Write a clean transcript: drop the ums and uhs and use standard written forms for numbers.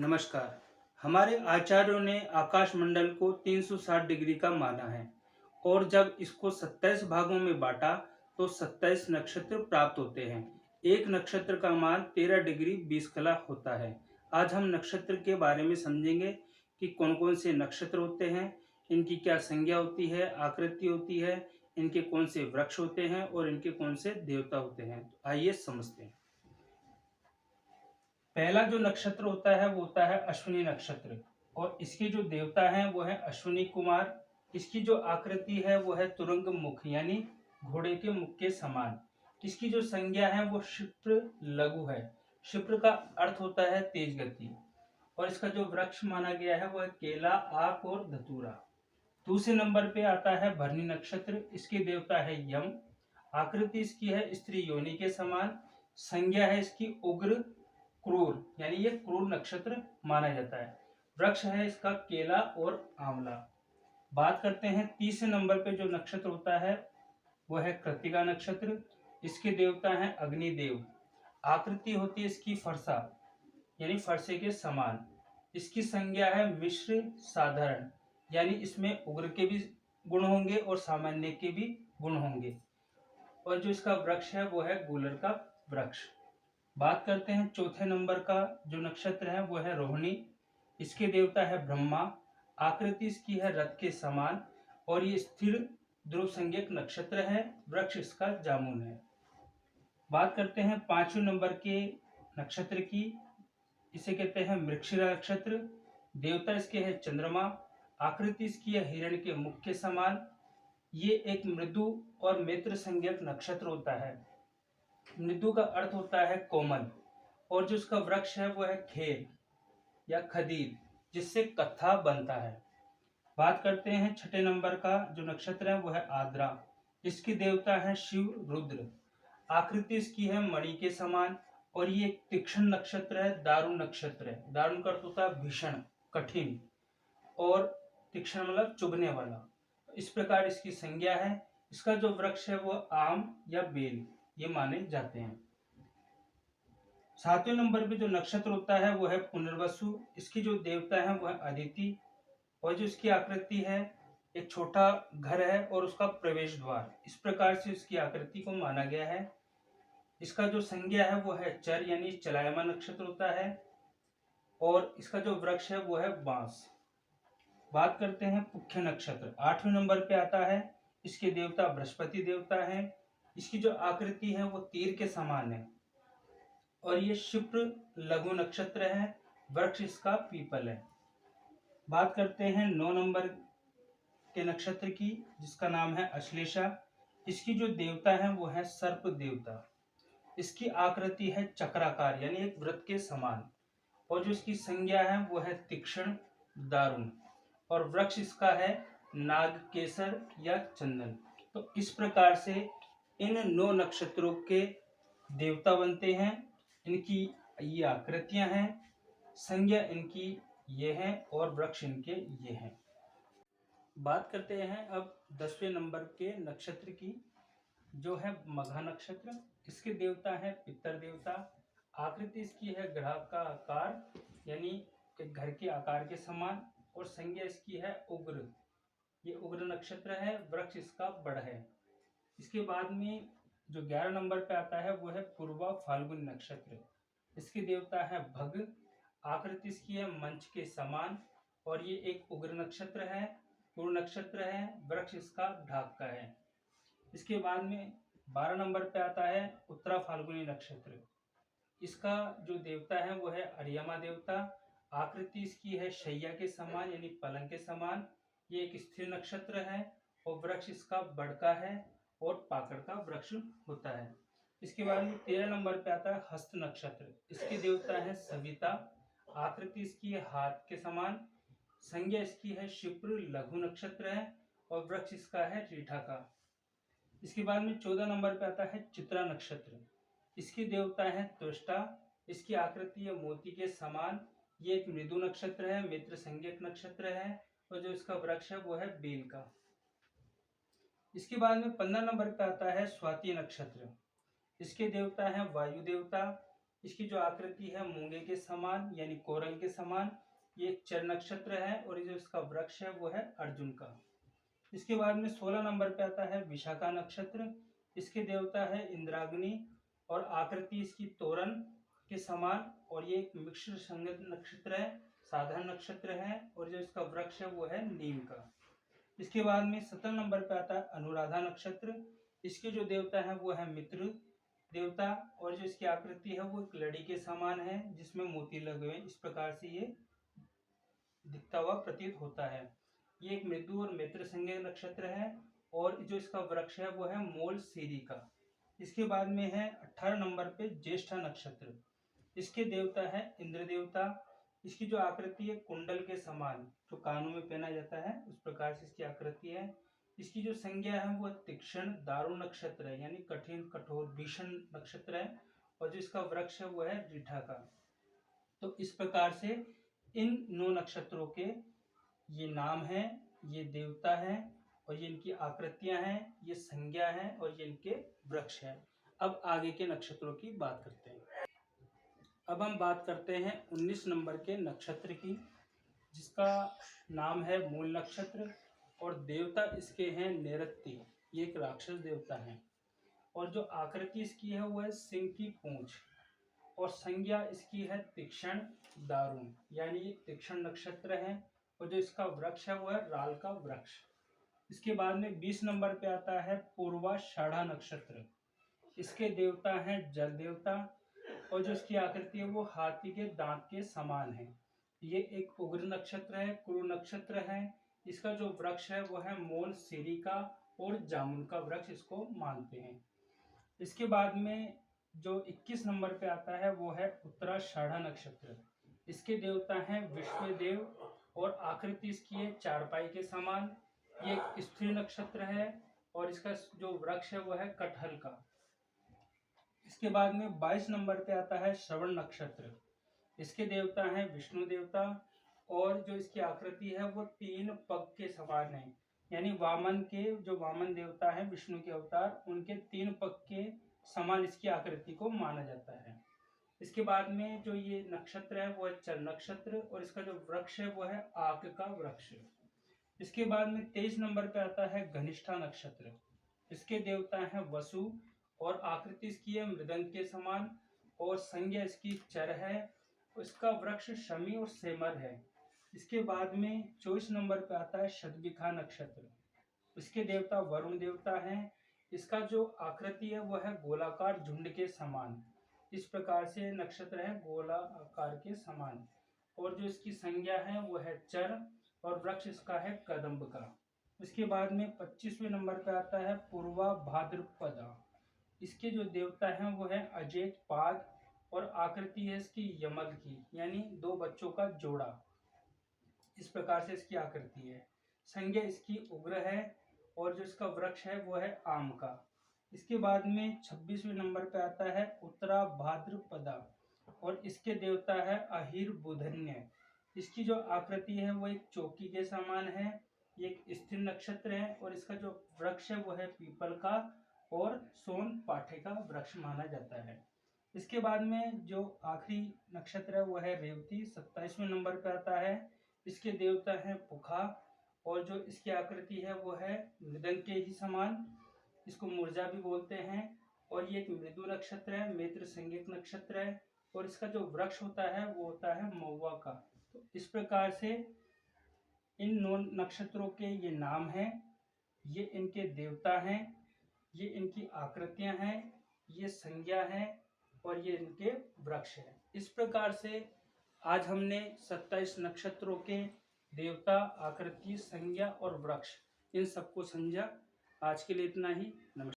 नमस्कार। हमारे आचार्यों ने आकाश मंडल को 360 डिग्री का माना है और जब इसको 27 भागों में बांटा तो 27 नक्षत्र प्राप्त होते हैं। एक नक्षत्र का मान 13 डिग्री 20 कला होता है। आज हम नक्षत्र के बारे में समझेंगे कि कौन कौन से नक्षत्र होते हैं, इनकी क्या संज्ञा होती है, आकृति होती है, इनके कौन से वृक्ष होते हैं और इनके कौन से देवता होते हैं। तो आइए समझते हैं। पहला जो नक्षत्र होता है वो होता है अश्विनी नक्षत्र और इसके जो देवता हैं वो है अश्विनी कुमार। इसकी जो आकृति है वो है तुरंग मुख यानी घोड़े के मुख के समान। इसकी जो संज्ञा है वो क्षिप्र लघु है। क्षिप्र का अर्थ होता है तेज गति और इसका जो वृक्ष माना गया है वो है केला, आक और धतूरा। दूसरे नंबर पे आता है भरणी नक्षत्र। इसके देवता है यम। आकृति इसकी है स्त्री योनि के समान। संज्ञा है इसकी उग्र क्रूर यानी ये क्रूर नक्षत्र माना जाता है। वृक्ष है इसका केला और आंवला। बात करते हैं तीसरे नंबर पे जो नक्षत्र होता है वो है कृत्तिका नक्षत्र। इसके देवता हैं अग्निदेव। आकृति होती है इसकी फरसा यानी फरसे के समान। इसकी संज्ञा है मिश्र साधारण यानी इसमें उग्र के भी गुण होंगे और सामान्य के भी गुण होंगे। और जो इसका वृक्ष है वो है गूलर का वृक्ष। बात करते हैं चौथे नंबर का जो नक्षत्र है वो है रोहिणी। इसके देवता है ब्रह्मा। आकृति इसकी है रथ के समान और ये स्थिर ध्रुव संज्ञक नक्षत्र है। वृक्ष इसका जामुन है। बात करते हैं पांचवें नंबर के नक्षत्र की। इसे कहते हैं मृगशिरा नक्षत्र। देवता इसके है चंद्रमा। आकृति इसकी है हिरण के मुख के समान। ये एक मृदु और मित्र संज्ञक नक्षत्र होता है। मृदु का अर्थ होता है कोमल और जो इसका वृक्ष है वो है खेर या खदीर जिससे कत्था बनता है। बात करते हैं छठे नंबर का जो नक्षत्र है वो है आद्रा। इसके देवता है शिव रुद्र। आकृति इसकी है मणि के समान और ये एक तीक्ष्ण नक्षत्र है, दारुण नक्षत्र है। दारुण का अर्थ होता है भीषण, कठिन और तीक्ष्ण मतलब चुभने वाला। इस प्रकार इसकी संज्ञा है। इसका जो वृक्ष है वो आम या बेल ये माने जाते हैं। सातवें नंबर पे जो नक्षत्र होता है वो है पुनर्वसु। इसकी जो देवता है वो है अदिति और जो इसकी आकृति है एक छोटा घर है और उसका प्रवेश द्वार। इस प्रकार से इसकी आकृति को माना गया है। इसका जो संज्ञा है वो है चर यानी चलायमान नक्षत्र होता है और इसका जो वृक्ष है वो है बांस। बात करते हैं पुख्य नक्षत्र। आठवें नंबर पे आता है। इसके देवता बृहस्पति देवता है। इसकी जो आकृति है वो तीर के समान है और ये क्षिप्र लघु नक्षत्र है। वृक्ष इसका पीपल है। बात करते हैं 9 नंबर के नक्षत्र की जिसका नाम है अश्लेषा। इसकी जो देवता है वो है सर्प देवता। इसकी आकृति है चक्राकार यानी एक वृत्त के समान और जो इसकी संज्ञा है वो है तीक्ष्ण दारुण और वृक्ष इसका है नागकेसर या चंदन। तो इस प्रकार से इन 9 नक्षत्रों के देवता बनते हैं। इनकी ये आकृतियां हैं, संज्ञा इनकी ये है और वृक्ष इनके ये हैं। बात करते हैं अब 10वें नंबर के नक्षत्र की जो है मघा नक्षत्र। इसके देवता है पितर देवता। आकृति इसकी है ग्रह का आकार यानी एक घर के आकार के समान और संज्ञा इसकी है उग्र। ये उग्र नक्षत्र है। वृक्ष इसका बड़ है। इसके बाद में जो 11 नंबर पे आता है वो है पूर्वा फाल्गुन नक्षत्र। इसके देवता है भग। आकृति इसकी है मंच के समान और ये एक उग्र नक्षत्र है, पूर्ण नक्षत्र है। वृक्ष इसका ढाक का है। इसके बाद में 12 नंबर पे आता है उत्तरा फाल्गुनी नक्षत्र। इसका जो देवता है वो है अर्यमा देवता। आकृति इसकी है शैया के समान यानी पलंग के समान। ये एक स्थिर नक्षत्र है और वृक्ष इसका बड़का है और पाकड़ का वृक्ष होता है। इसके बाद में 13 नंबर पे आता है हस्त नक्षत्र। इसके देवता है सविता। आकृति इसकी है हाथ के समान। संज्ञा इसकी है क्षिप्र लघु नक्षत्र है और वृक्ष इसका है रीठा का। इसके बाद में 14 नंबर पे आता है चित्रा नक्षत्र। इसकी देवता है त्वष्टा। इसकी आकृति है मोती के समान। ये एक मृदु नक्षत्र है, मित्र संज्ञक नक्षत्र है और जो इसका वृक्ष है वो है बेल का। इसके बाद में 15 नंबर पे आता है स्वाति नक्षत्र। इसके देवता है वायु देवता। इसकी जो आकृति है मूंगे के समान यानी कोरल के समान। ये एक चर नक्षत्र है और ये जो इसका वृक्ष है वो है अर्जुन का। इसके बाद में 16 नंबर पे आता है विशाखा नक्षत्र। इसके देवता है इंद्राग्नि और आकृति इसकी तोरण के समान और ये एक मिश्र संगत नक्षत्र है, साधारण नक्षत्र है और जो इसका वृक्ष है वो है नीम का। इसके बाद में 17 नंबर पे आता है अनुराधा नक्षत्र। इसके जो देवता है वो है मित्र देवता और जो इसकी आकृति है वो एक लड़ी के समान है जिसमें मोती लगे हुए, इस प्रकार से ये दिखता हुआ प्रतीत होता है। ये एक मृदु और मित्र संज्ञा नक्षत्र है और जो इसका वृक्ष है वो है मोल सीरी का। इसके बाद में है 18 नंबर पे ज्येष्ठा नक्षत्र। इसके देवता है इंद्र देवता। इसकी जो आकृति है कुंडल के समान, जो कानों में पहना जाता है उस प्रकार से इसकी आकृति है। इसकी जो संज्ञा है वो तीक्ष्ण दारुण नक्षत्र है यानी कठिन कठोर भीषण नक्षत्र है और जो इसका वृक्ष है वो है रीठा का। तो इस प्रकार से इन 9 नक्षत्रों के ये नाम है, ये देवता है और ये इनकी आकृतियां हैं, ये संज्ञा है और ये इनके वृक्ष है। अब आगे के नक्षत्रों की बात करते हैं। अब हम बात करते हैं 19 नंबर के नक्षत्र की, जिसका नाम है मूल नक्षत्र और देवता इसके हैं निरृति। ये एक राक्षस देवता है और जो आकृति इसकी है वो है सिंह की पूंछ और संज्ञा इसकी है तीक्ष्ण दारुण यानी ये तीक्ष्ण नक्षत्र है और जो इसका वृक्ष है वो है राल का वृक्ष। इसके बाद में 20 नंबर पे आता है पूर्वाषाढ़ा नक्षत्र। इसके देवता हैं जल देवता और जो इसकी आकृति है वो हाथी के दांत के समान है। ये एक उग्र नक्षत्र है, कुरु नक्षत्र है। इसका जो वृक्ष है वो है मोल सीरी का और जामुन का वृक्ष इसको मानते हैं। इसके बाद में जो 21 नंबर पे आता है वो है उत्तराषाढ़ा नक्षत्र। इसके देवता हैं विश्वदेव और आकृति इसकी है चारपाई के समान। ये एक स्त्री नक्षत्र है और इसका जो वृक्ष है वो है कटहल का। इसके बाद में 22 नंबर पे आता है श्रवण नक्षत्र। इसके देवता हैं विष्णु देवता और जो इसकी आकृति है वो 3 पग के समान है यानी वामन के जो वामन देवता है विष्णु के अवतार उनके 3 पग के समान इसकी आकृति को माना जाता है। इसके बाद में जो ये नक्षत्र है वो है चर नक्षत्र और इसका जो वृक्ष है वो है आक का वृक्ष। इसके बाद में 23 नंबर पे आता है घनिष्ठा नक्षत्र। इसके देवता हैं वसु और आकृति इसकी है मृदंग के समान और संज्ञा इसकी चर है। इसका वृक्ष शमी और सेमर है। इसके बाद में 24 नंबर पे आता है शतभिखा नक्षत्र। इसके देवता वरुण देवता हैं। इसका जो आकृति है वो है गोलाकार झुंड के समान, इस प्रकार से नक्षत्र है गोलाकार के समान और जो इसकी संज्ञा है वो है चर और वृक्ष इसका है कदम्ब का। इसके बाद में 25वें नंबर पे आता है पूर्वा भाद्रपदा। इसके जो देवता हैं वो है अजेत पाद और आकृति है इसकी यमल की यानी 2 बच्चों का जोड़ा, इस प्रकार से इसकी आकृति है। संज्ञा इसकी उग्र है और जो इसका वृक्ष है वो है आम का। इसके बाद में 26वें नंबर पे आता है उत्तरा भाद्रपदा और इसके देवता है अहिर बुधन्य। इसकी जो आकृति है वो एक चौकी के समान है। ये एक स्थिर नक्षत्र है और इसका जो वृक्ष है वो है पीपल का और सोन पाठे का वृक्ष माना जाता है। इसके बाद में जो आखिरी नक्षत्र है वो है रेवती, 27वें नंबर पे आता है। इसके देवता हैं पुखा और जो इसकी आकृति है वो है मृदंग के ही समान, इसको मूर्जा भी बोलते हैं और ये एक मृदु नक्षत्र है, मित्र संज्ञक नक्षत्र है और इसका जो वृक्ष होता है वो होता है महुआ का। तो इस प्रकार से इन 9 नक्षत्रों के ये नाम हैं, ये इनके देवता हैं, ये इनकी आकृतियां हैं, ये संज्ञा है और ये इनके वृक्ष है। इस प्रकार से आज हमने 27 नक्षत्रों के देवता, आकृति, संज्ञा और वृक्ष इन सबको समझा। आज के लिए इतना ही। नमस्कार।